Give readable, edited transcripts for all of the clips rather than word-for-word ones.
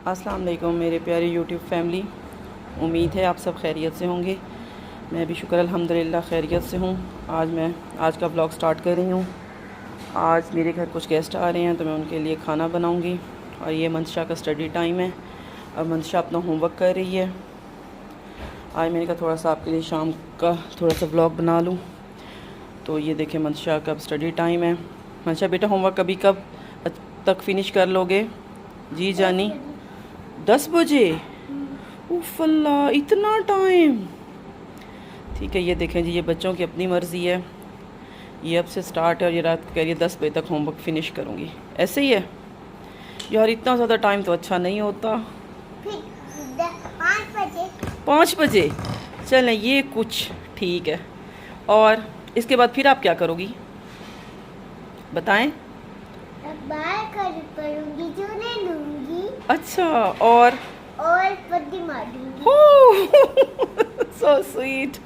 अस्सलाम वालेकुम मेरे प्यारे यूट्यूब फैमिली। उम्मीद है आप सब खैरियत से होंगे। मैं भी शुक्र अल्हम्दुलिल्लाह खैरियत से हूँ। आज का ब्लॉग स्टार्ट कर रही हूँ। आज मेरे घर कुछ गेस्ट आ रहे हैं तो मैं उनके लिए खाना बनाऊँगी। और ये मंशा का स्टडी टाइम है। अब मंशा अपना होमवर्क कर रही है। आज मैंने कहा थोड़ा सा आपके लिए शाम का थोड़ा सा ब्लॉग बना लूँ। तो ये देखें मंशा का स्टडी टाइम है। मंशा बेटा होमवर्क कब तक फ़िनिश कर लोगे? जी जानी 10 बजे। उफ़ अल्लाह, इतना टाइम। ठीक है, ये देखें जी, ये बच्चों की अपनी मर्ज़ी है। ये अब से स्टार्ट है और ये रात कह रही है 10 बजे तक होमवर्क फ़िनिश करूँगी। ऐसे ही है यार, इतना ज़्यादा टाइम तो अच्छा नहीं होता। 5 बजे चलें, ये कुछ ठीक है। और इसके बाद फिर आप क्या करोगी बताएं? करूंगी, जो नहीं लूंगी। अच्छा, और पत्ती मारूंगी। So sweet.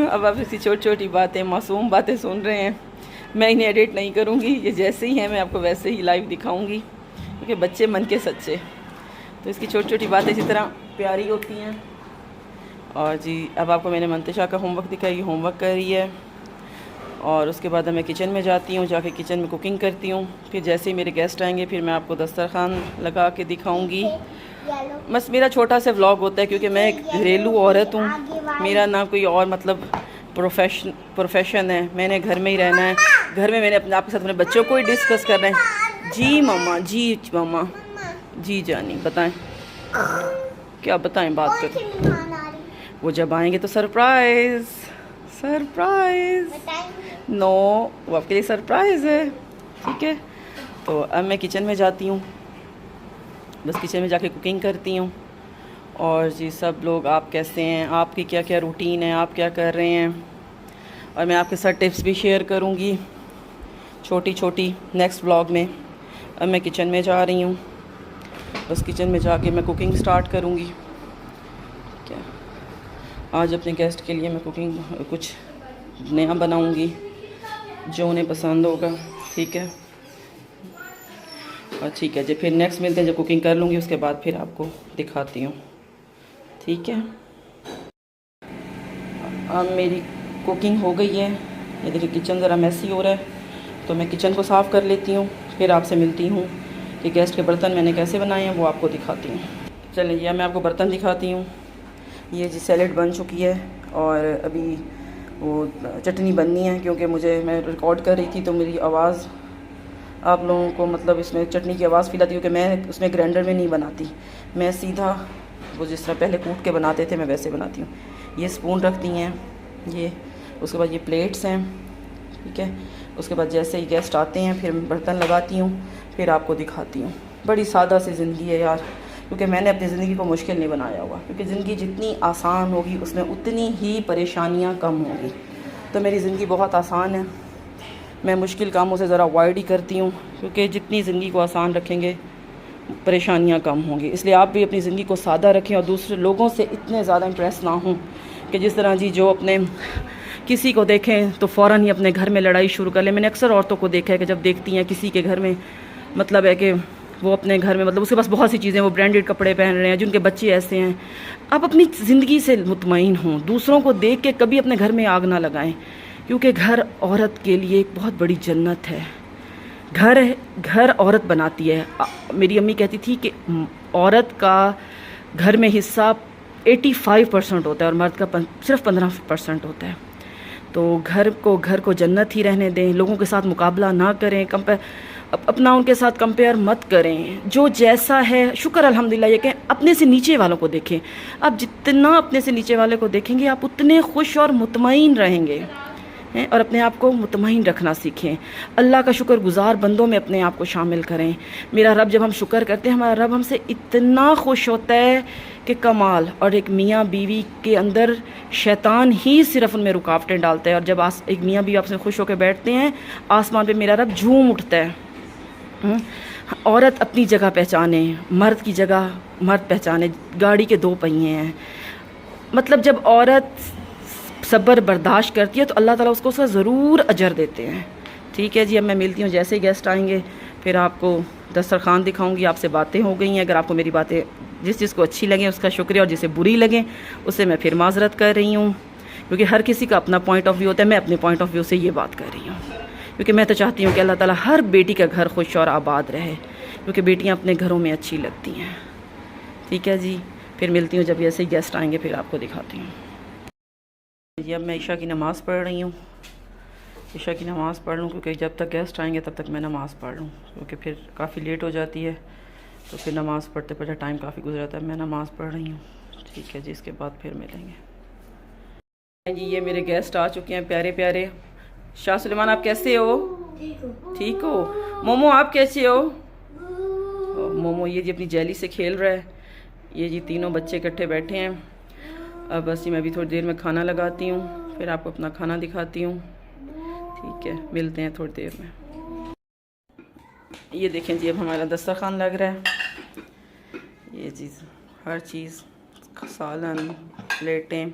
अब आप इसकी छोटी छोटी बातें, मासूम बातें सुन रहे हैं। मैं इन्हें एडिट नहीं करूँगी, ये जैसे ही हैं मैं आपको वैसे ही लाइव दिखाऊंगी, क्योंकि बच्चे मन के सच्चे। तो इसकी छोटी छोटी बातें इसी तरह प्यारी होती हैं। और जी अब आपको मैंने मंतशा का होमवर्क दिखाई, होमवर्क कर रही है। और उसके बाद मैं किचन में जाती हूँ, जाके किचन में कुकिंग करती हूँ। फिर जैसे ही मेरे गेस्ट आएंगे फिर मैं आपको दस्तरखान लगा के दिखाऊंगी। बस मेरा छोटा सा व्लॉग होता है, क्योंकि मैं एक घरेलू औरत हूँ। मेरा ना कोई और मतलब प्रोफेशन है। मैंने घर में ही रहना है। घर में मैंने अपने आपके साथ अपने बच्चों को ही डिस्कस करना है। जी मामा, जी मामा, जी जानी, बताएं क्या बताएं, बात करें। वो जब आएंगे तो सरप्राइज़ नो, वो आपके लिए सरप्राइज़ है। ठीक है, तो अब मैं किचन में जाती हूँ। बस किचन में जाके कुकिंग करती हूँ। और जी सब लोग, आप कैसे हैं, आपकी क्या क्या रूटीन है, आप क्या कर रहे हैं। और मैं आपके साथ टिप्स भी शेयर करूँगी छोटी छोटी नेक्स्ट व्लॉग में। अब मैं किचन में जा रही हूँ। बस किचन में जाके मैं कुकिंग स्टार्ट करूँगी। क्या आज अपने गेस्ट के लिए मैं कुकिंग कुछ नया बनाऊँगी जो उन्हें पसंद होगा। ठीक है, और ठीक है जी, फिर नेक्स्ट मिलते हैं जब कुकिंग कर लूँगी, उसके बाद फिर आपको दिखाती हूँ। ठीक है, अब मेरी कुकिंग हो गई है। ये देखिए किचन ज़रा मैसी हो रहा है, तो मैं किचन को साफ़ कर लेती हूँ। फिर आपसे मिलती हूँ कि गेस्ट के बर्तन मैंने कैसे बनाए हैं, वो आपको दिखाती हूँ। चलिए, यह मैं आपको बर्तन दिखाती हूँ। ये जी सैलेड बन चुकी है और अभी वो चटनी बननी है, क्योंकि मैं रिकॉर्ड कर रही थी तो मेरी आवाज़ आप लोगों को मतलब इसमें चटनी की आवाज़ फील आती है, क्योंकि मैं उसमें ग्राइंडर में नहीं बनाती। मैं सीधा वो जिस तरह पहले कूट के बनाते थे मैं वैसे बनाती हूँ। ये स्पून रख दी हैं, ये उसके बाद ये प्लेट्स हैं। ठीक है, उसके बाद जैसे ही गेस्ट आते हैं फिर बर्तन लगाती हूँ, फिर आपको दिखाती हूँ। बड़ी सादा सी ज़िंदगी है यार, क्योंकि मैंने अपनी ज़िंदगी को मुश्किल नहीं बनाया हुआ। क्योंकि ज़िंदगी जितनी आसान होगी उसमें उतनी ही परेशानियाँ कम होंगी। तो मेरी ज़िंदगी बहुत आसान है। मैं मुश्किल कामों से ज़रा अवॉइड ही करती हूँ, क्योंकि जितनी ज़िंदगी को आसान रखेंगे परेशानियाँ कम होंगी। इसलिए आप भी अपनी ज़िंदगी को सादा रखें और दूसरे लोगों से इतने ज़्यादा इम्प्रेस ना हों कि जिस तरह जी जो अपने किसी को देखें तो फ़ौरन ही अपने घर में लड़ाई शुरू कर ले। मैंने अक्सर औरतों को देखा है कि जब देखती हैं किसी के घर में, मतलब है कि वो अपने घर में मतलब उसके पास बहुत सी चीज़ें, वो ब्रांडेड कपड़े पहन रहे हैं, जिनके बच्चे ऐसे हैं। आप अपनी ज़िंदगी से मुतमईन हों, दूसरों को देख के कभी अपने घर में आग ना लगाएं, क्योंकि घर औरत के लिए एक बहुत बड़ी जन्नत है। घर औरत बनाती है। मेरी अम्मी कहती थी कि औरत का घर में हिस्सा 85% होता है और मर्द का सिर्फ 15% होता है। तो घर को जन्नत ही रहने दें। लोगों के साथ मुकाबला ना करें, अपना उनके साथ कंपेयर मत करें। जो जैसा है शुक्र अल्हम्दुलिल्लाह, ये कहें अपने से नीचे वालों को देखें। आप जितना अपने से नीचे वाले को देखेंगे आप उतने खुश और मुतमईन रहेंगे और अपने आप को मुतमईन रखना सीखें। अल्लाह का शुक्रगुज़ार बंदों में अपने आप को शामिल करें। मेरा रब, जब हम शुक्र करते हैं हमारा रब हमसे इतना खुश होता है कि कमाल। और एक मियाँ बीवी के अंदर शैतान ही सिर्फ उनमें रुकावटें डालता है। और जब एक मियाँ बीवी आपसे खुश होकर बैठते हैं, आसमान पे मेरा रब झूम उठता है। औरत अपनी जगह पहचाने, मर्द की जगह मर्द पहचाने। गाड़ी के 2 पहिए हैं, मतलब जब औरत सब्र बर्दाश्त करती है तो अल्लाह ताला उसको उसका ज़रूर अजर देते हैं। ठीक है जी, अब मैं मिलती हूँ जैसे ही गेस्ट आएंगे, फिर आपको दस्तरखान दिखाऊंगी। आपसे बातें हो गई हैं, अगर आपको मेरी बातें जिस चीज़ को अच्छी लगें उसका शुक्रिया, और जिसे बुरी लगें उससे मैं फिर माजरत कर रही हूँ, क्योंकि हर किसी का अपना पॉइंट ऑफ व्यू होता है। मैं अपने पॉइंट ऑफ व्यू से ये बात कर रही हूँ, क्योंकि मैं तो चाहती हूँ कि अल्लाह ताला हर बेटी का घर खुश और आबाद रहे, क्योंकि बेटियाँ अपने घरों में अच्छी लगती हैं। ठीक है जी, फिर मिलती हूँ जब ऐसे ही गेस्ट आएंगे, फिर आपको दिखाती हूँ जी। अब मैं ईशा की नमाज़ पढ़ रही हूँ, ईशा की नमाज़ पढ़ लूँ, क्योंकि जब तक गेस्ट आएंगे तब तक मैं नमाज़ पढ़ लूँ, क्योंकि फिर काफ़ी लेट हो जाती है, तो फिर नमाज़ पढ़ते पढ़ते टाइम काफ़ी गुजर जाता है। मैं नमाज़ पढ़ रही हूँ। ठीक है जी, इसके बाद फिर मिलेंगे जी। ये मेरे गेस्ट आ चुके हैं प्यारे प्यारे। शाह सुलेमान, आप कैसे हो? ठीक हो? मोमो, आप कैसे हो? मोमो ये जी अपनी जेली से खेल रहा है। ये जी तीनों बच्चे इकट्ठे बैठे हैं। अब बस जी मैं भी थोड़ी देर में खाना लगाती हूँ, फिर आपको अपना खाना दिखाती हूँ। ठीक है, मिलते हैं थोड़ी देर में। ये देखें जी, अब हमारा दस्तरखान लग रहा है। ये चीज़, हर चीज़, सालन, प्लेटें,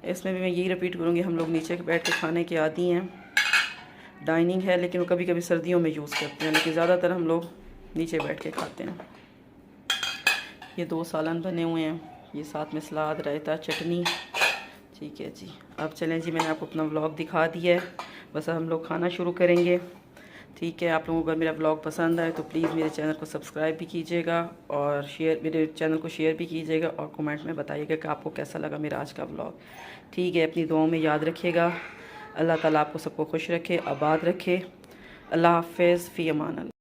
इसमें भी मैं यही रिपीट करूँगी, हम लोग नीचे बैठ के खाने के आदी हैं। डाइनिंग है, लेकिन वो कभी कभी सर्दियों में यूज़ करते हैं, लेकिन ज़्यादातर हम लोग नीचे बैठ के खाते हैं। ये 2 सालन बने हुए हैं, ये साथ में सलाद, रायता, चटनी। ठीक है जी, अब चलें जी, मैंने आपको अपना व्लॉग दिखा दिया है, बस हम लोग खाना शुरू करेंगे। ठीक है, आप लोगों को अगर मेरा व्लॉग पसंद आए तो प्लीज़ मेरे चैनल को सब्सक्राइब भी कीजिएगा, और मेरे चैनल को शेयर भी कीजिएगा, और कमेंट में बताइएगा कि आपको कैसा लगा मेरा आज का व्लॉग। ठीक है, अपनी दुआओं में याद रखिएगा। अल्लाह ताला आपको सबको खुश रखे, आबाद रखे। अल्लाह हाफ़िज़, फ़ी अमान अल्लाह।